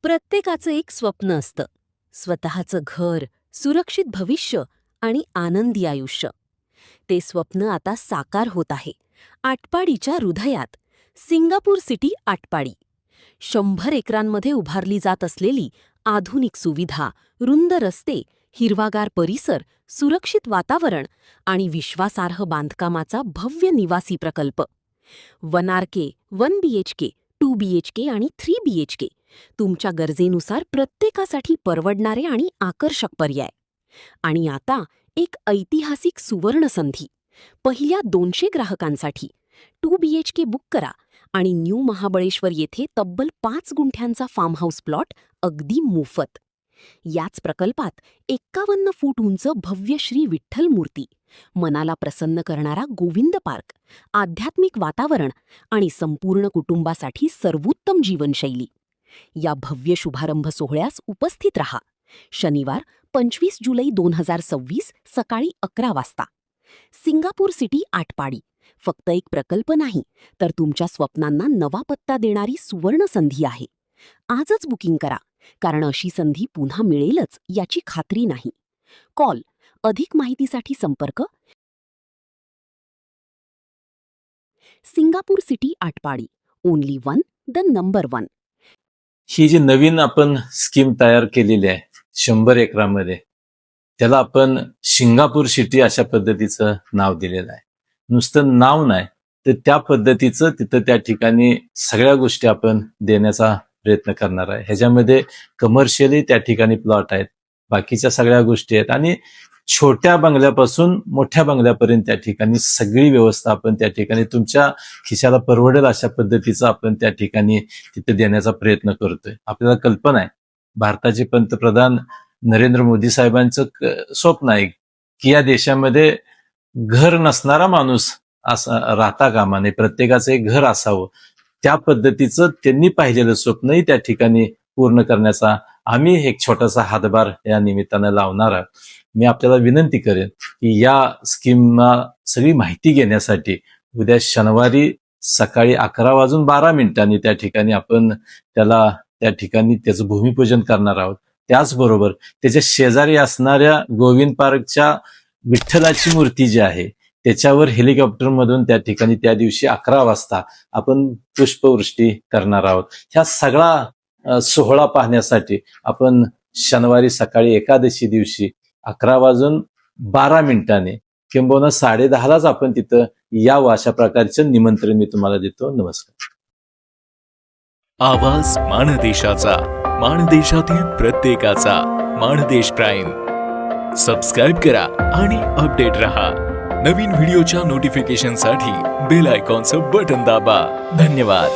प्रत्येकाचं एक स्वप्न असतं. स्वतःचं घर, सुरक्षित भविष्य आणि आनंदी आयुष्य. ते स्वप्न आता साकार होत आहे. आटपाडीच्या हृदयात सिंगापूर सिटी आटपाडी. 100 एकरांमध्ये उभारली जात असलेली आधुनिक सुविधा, रुंद रस्ते, हिरवागार परिसर, सुरक्षित वातावरण आणि विश्वासार्ह बांधकामाचा भव्य निवासी प्रकल्प. 1 RK, 1 BHK, 2 BHK आणि 3 BHK. तुमच्या गरजेनुसार प्रत्येकासाठी परवडणारे आणि आकर्षक पर्याय. आणि आता एक ऐतिहासिक सुवर्ण संधी. पहिल्या 200 ग्राहकांसाठी 2 BHK बुक करा आणि न्यू महाबळेश्वर येथे तब्बल 5 गुंठ्यांचा फार्म हाऊस प्लॉट अगदी मोफत. याच प्रकल्पात 51 फूट उंच भव्य श्री विठ्ठल मूर्ती, मनाला प्रसन्न करणारा गोविंद पार्क, आध्यात्मिक वातावरण आणि संपूर्ण कुटुंबासाठी सर्वोत्तम जीवनशैली. या भव्य शुभारंभ सोहळ्यास उपस्थित रहा. शनिवार 25 जुलै 2026 सकाळी 11 वाजता. सिंगापूर सिटी आटपाडी फक्त एक प्रकल्प नाही, तर तुमच्या स्वप्नांना नवा पत्ता देणारी सुवर्ण संधी आहे. आजच बुकिंग करा, कारण अशी संधी पुन्हा मिळेलच याची खात्री नाही. कॉल. अधिक माहितीसाठी संपर्क. Singapore city Atpadi. Only one, the number 1. ही जी नवीन आपण स्कीम तयार केलेली आहे 100 एकरामध्ये, त्याला आपण सिंगापूर सिटी अशा पद्धतीचं नाव दिलेलं आहे. नुसतं नाव नाही, तर त्या पद्धतीचं तिथं त्या ठिकाणी सगळ्या गोष्टी आपण देण्याचा प्रयत्न करणार आहे. ह्याच्यामध्ये कमर्शियली त्या ठिकाणी प्लॉट आहेत, बाकीच्या सगळ्या गोष्टी आहेत आणि छोट्या बंगल्यापासून मोठ्या बंगल्यापर्यंत त्या ठिकाणी सगळी व्यवस्था आपण त्या ठिकाणी तुमच्या खिशाला परवडेल अशा पद्धतीचं आपण त्या ठिकाणी तिथे देण्याचा प्रयत्न करतोय. आपल्याला कल्पना आहे, भारताचे पंतप्रधान नरेंद्र मोदी साहेबांचं स्वप्न आहे की या देशामध्ये घर नसणारा माणूस असा राहता कामा नये, प्रत्येकाचं एक घर असावं. त्या पद्धतीचं त्यांनी पाहिलेलं स्वप्नही त्या ठिकाणी पूर्ण करण्याचा आम्ही एक छोटासा हातभार या निमित्तानं लावणार आहोत. मी आपल्याला विनंती करेन की या स्कीमला सगळी माहिती घेण्यासाठी उद्या शनिवारी सकाळी 11:12 त्या ठिकाणी आपण त्या ठिकाणी त्याचं भूमिपूजन करणार आहोत. त्याचबरोबर त्याच्या शेजारी असणाऱ्या गोविंद पार्कच्या विठ्ठलाची मूर्ती जी आहे त्याच्यावर हेलिकॉप्टरमधून त्या ठिकाणी त्या दिवशी 11 वाजता आपण पुष्पवृष्टी करणार आहोत. ह्या सगळा सोहळा पाहण्यासाठी आपण शनिवारी सकाळी एकादशी दिवशी 11:12 किंबहुना 10:30 आपण तिथं यावं अशा प्रकारचं निमंत्रण मी तुम्हाला देतो. नमस्कार. आवाज माणदेशाचा, माणदेशातील प्रत्येकाचा. माणदेश प्राईम. सबस्क्राईब करा आणि अपडेट रहा. नवीन व्हिडिओच्या नोटिफिकेशनसाठी बेल आयकॉनचं बटन दाबा. धन्यवाद.